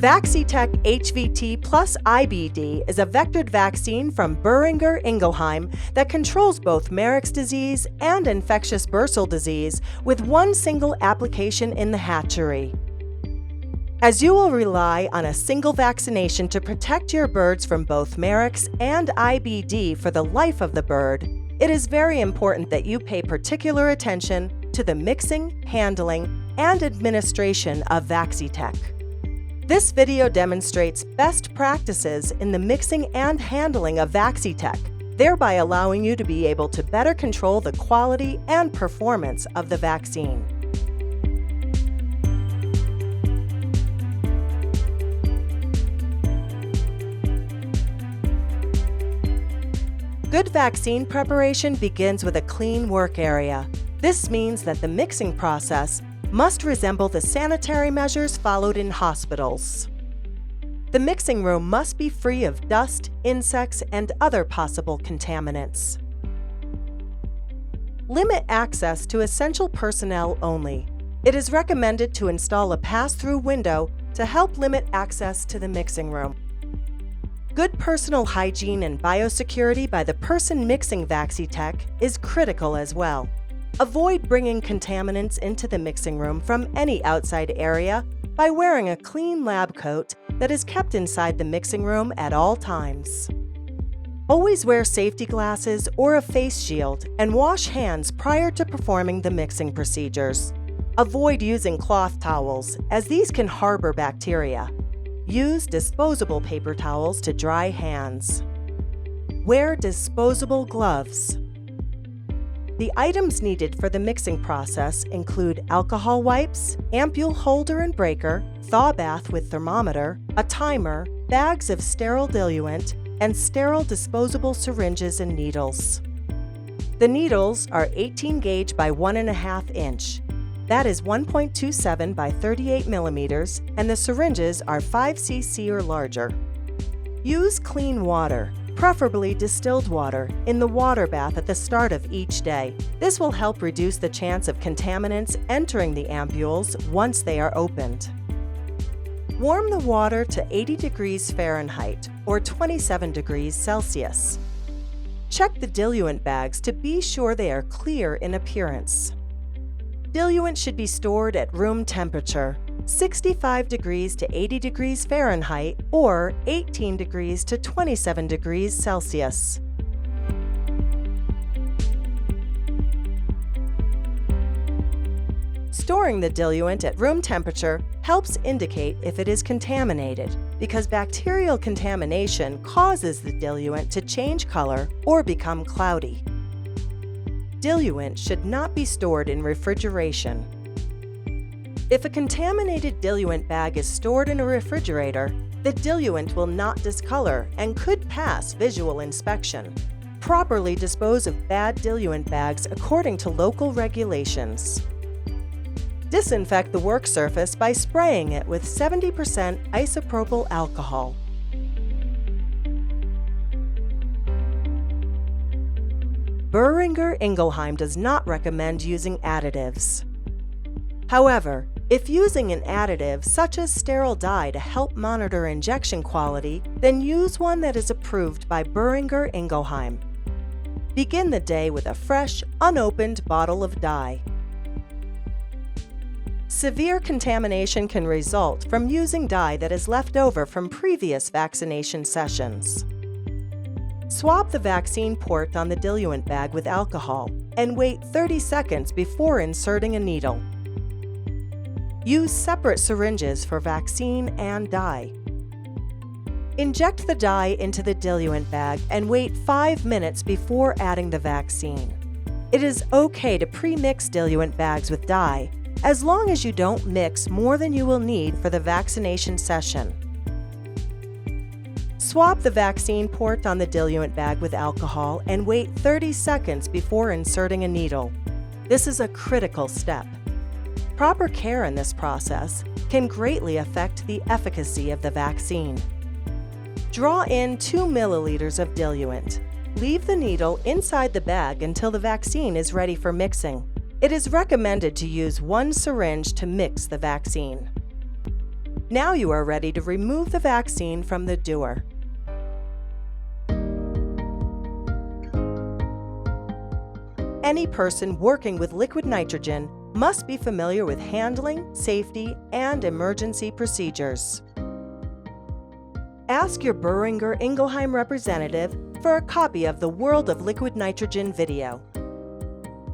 VAXXITEK HVT plus IBD is a vectored vaccine from Boehringer Ingelheim that controls both Marek's disease and infectious bursal disease with one single application in the hatchery. As you will rely on a single vaccination to protect your birds from both Marek's and IBD for the life of the bird, it is very important that you pay particular attention to the mixing, handling, and administration of VAXXITEK. This video demonstrates best practices in the mixing and handling of VAXXITEK, thereby allowing you to be able to better control the quality and performance of the vaccine. Good vaccine preparation begins with a clean work area. This means that the mixing process must resemble the sanitary measures followed in hospitals. The mixing room must be free of dust, insects, and other possible contaminants. Limit access to essential personnel only. It is recommended to install a pass-through window to help limit access to the mixing room. Good personal hygiene and biosecurity by the person mixing VAXXITEK is critical as well. Avoid bringing contaminants into the mixing room from any outside area by wearing a clean lab coat that is kept inside the mixing room at all times. Always wear safety glasses or a face shield and wash hands prior to performing the mixing procedures. Avoid using cloth towels, as these can harbor bacteria. Use disposable paper towels to dry hands. Wear disposable gloves. The items needed for the mixing process include alcohol wipes, ampule holder and breaker, thaw bath with thermometer, a timer, bags of sterile diluent, and sterile disposable syringes and needles. The needles are 18 gauge by 1.5 inch. That is 1.27 by 38 millimeters, and the syringes are 5 cc or larger. Use clean water, preferably distilled water, in the water bath at the start of each day. This will help reduce the chance of contaminants entering the ampules once they are opened. Warm the water to 80 degrees Fahrenheit or 27 degrees Celsius. Check the diluent bags to be sure they are clear in appearance. Diluent should be stored at room temperature, 65 degrees to 80 degrees Fahrenheit or 18 degrees to 27 degrees Celsius. Storing the diluent at room temperature helps indicate if it is contaminated, because bacterial contamination causes the diluent to change color or become cloudy. Diluent should not be stored in refrigeration. If a contaminated diluent bag is stored in a refrigerator, the diluent will not discolor and could pass visual inspection. Properly dispose of bad diluent bags according to local regulations. Disinfect the work surface by spraying it with 70% isopropyl alcohol. Boehringer Ingelheim does not recommend using additives. However, if using an additive such as sterile dye to help monitor injection quality, then use one that is approved by Boehringer Ingelheim. Begin the day with a fresh, unopened bottle of dye. Severe contamination can result from using dye that is left over from previous vaccination sessions. Swab the vaccine port on the diluent bag with alcohol and wait 30 seconds before inserting a needle. Use separate syringes for vaccine and dye. Inject the dye into the diluent bag and wait 5 minutes before adding the vaccine. It is okay to pre-mix diluent bags with dye, as long as you don't mix more than you will need for the vaccination session. Swab the vaccine port on the diluent bag with alcohol and wait 30 seconds before inserting a needle. This is a critical step. Proper care in this process can greatly affect the efficacy of the vaccine. Draw in 2 milliliters of diluent. Leave the needle inside the bag until the vaccine is ready for mixing. It is recommended to use 1 syringe to mix the vaccine. Now you are ready to remove the vaccine from the dewar. Any person working with liquid nitrogen must be familiar with handling, safety, and emergency procedures. Ask your Boehringer Ingelheim representative for a copy of the World of Liquid Nitrogen video.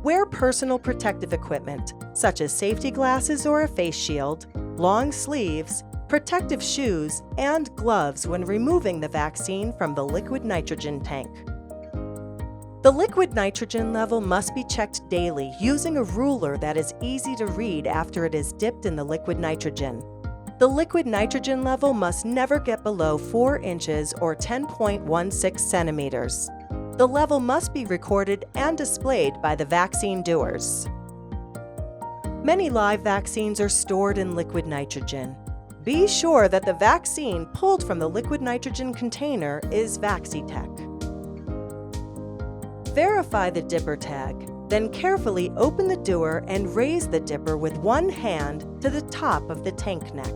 Wear personal protective equipment, such as safety glasses or a face shield, long sleeves, protective shoes, and gloves when removing the vaccine from the liquid nitrogen tank. The liquid nitrogen level must be checked daily using a ruler that is easy to read after it is dipped in the liquid nitrogen. The liquid nitrogen level must never get below 4 inches or 10.16 centimeters. The level must be recorded and displayed by the vaccine doers. Many live vaccines are stored in liquid nitrogen. Be sure that the vaccine pulled from the liquid nitrogen container is VAXXITEK. Verify the dipper tag, then carefully open the dewar and raise the dipper with one hand to the top of the tank neck.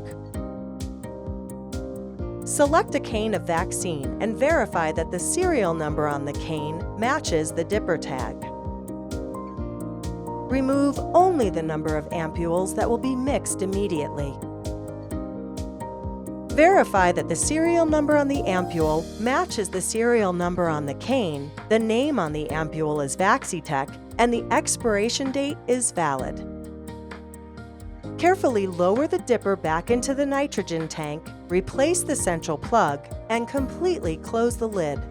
Select a cane of vaccine and verify that the serial number on the cane matches the dipper tag. Remove only the number of ampules that will be mixed immediately. Verify that the serial number on the ampule matches the serial number on the cane, the name on the ampule is VAXXITEK, and the expiration date is valid. Carefully lower the dipper back into the nitrogen tank, replace the central plug, and completely close the lid.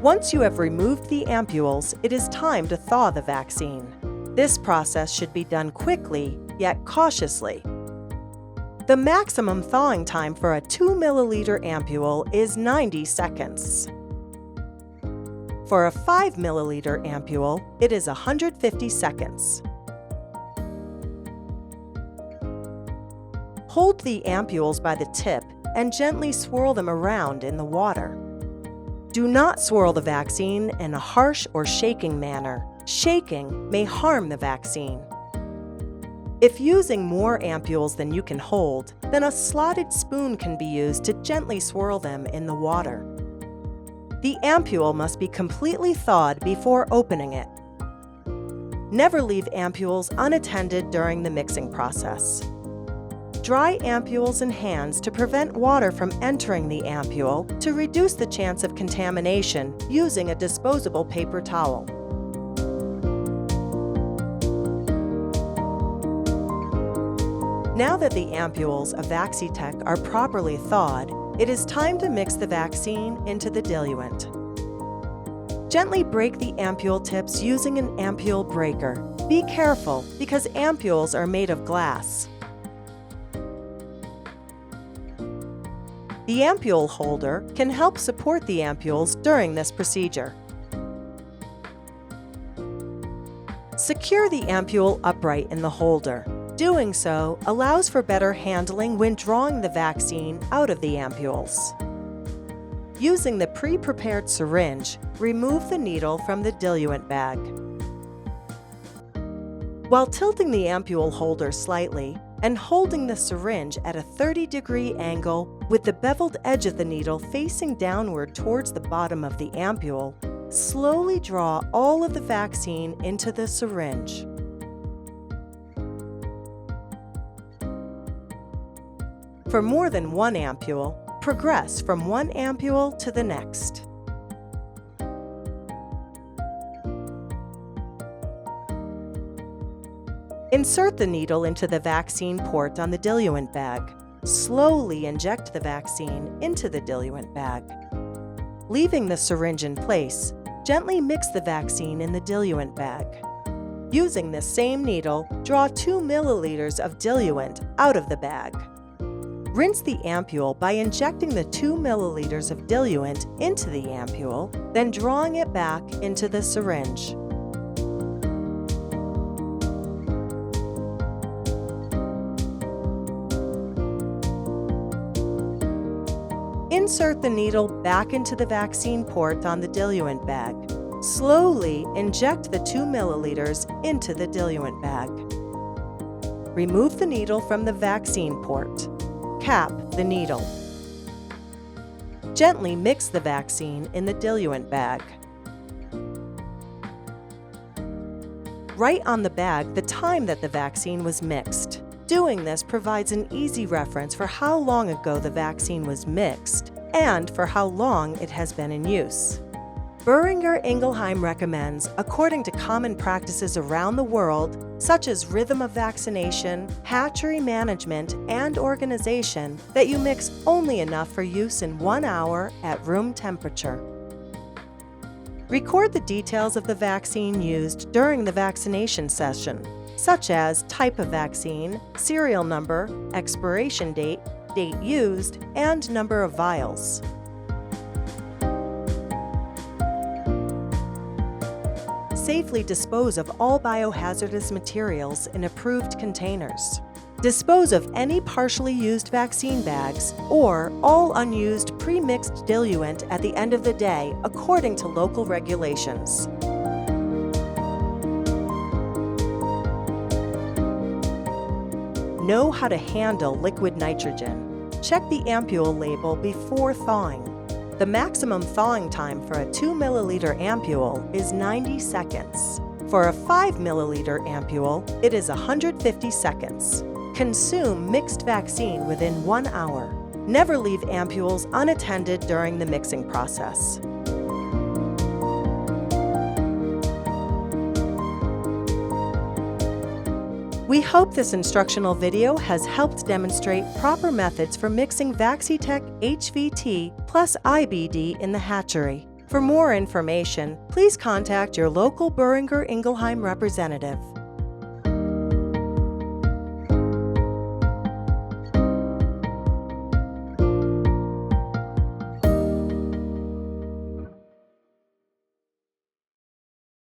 Once you have removed the ampules, it is time to thaw the vaccine. This process should be done quickly, yet cautiously. The maximum thawing time for a 2 milliliter ampule is 90 seconds. For a 5 milliliter ampule, it is 150 seconds. Hold the ampules by the tip and gently swirl them around in the water. Do not swirl the vaccine in a harsh or shaking manner. Shaking may harm the vaccine. If using more ampules than you can hold, then a slotted spoon can be used to gently swirl them in the water. The ampule must be completely thawed before opening it. Never leave ampules unattended during the mixing process. Dry ampules in hands to prevent water from entering the ampule to reduce the chance of contamination using a disposable paper towel. Now that the ampules of VAXXITEK are properly thawed, it is time to mix the vaccine into the diluent. Gently break the ampule tips using an ampule breaker. Be careful because ampules are made of glass. The ampule holder can help support the ampules during this procedure. Secure the ampule upright in the holder. Doing so allows for better handling when drawing the vaccine out of the ampules. Using the pre-prepared syringe, remove the needle from the diluent bag. While tilting the ampule holder slightly and holding the syringe at a 30-degree angle with the beveled edge of the needle facing downward towards the bottom of the ampule, slowly draw all of the vaccine into the syringe. For more than one ampule, progress from one ampule to the next. Insert the needle into the vaccine port on the diluent bag. Slowly inject the vaccine into the diluent bag. Leaving the syringe in place, gently mix the vaccine in the diluent bag. Using the same needle, draw 2 milliliters of diluent out of the bag. Rinse the ampule by injecting the 2 milliliters of diluent into the ampule, then drawing it back into the syringe. Insert the needle back into the vaccine port on the diluent bag. Slowly inject the 2 milliliters into the diluent bag. Remove the needle from the vaccine port. Cap the needle. Gently mix the vaccine in the diluent bag. Write on the bag the time that the vaccine was mixed. Doing this provides an easy reference for how long ago the vaccine was mixed and for how long it has been in use. Boehringer Ingelheim recommends, according to common practices around the world, such as rhythm of vaccination, hatchery management, and organization, that you mix only enough for use in 1 hour at room temperature. Record the details of the vaccine used during the vaccination session, such as type of vaccine, serial number, expiration date, date used, and number of vials. Safely dispose of all biohazardous materials in approved containers. Dispose of any partially used vaccine bags or all unused pre-mixed diluent at the end of the day according to local regulations. Know how to handle liquid nitrogen. Check the ampule label before thawing. The maximum thawing time for a 2 milliliter ampule is 90 seconds. For a 5 milliliter ampule, it is 150 seconds. Consume mixed vaccine within 1 hour. Never leave ampules unattended during the mixing process. We hope this instructional video has helped demonstrate proper methods for mixing VAXXITEK HVT plus IBD in the hatchery. For more information, please contact your local Boehringer Ingelheim representative.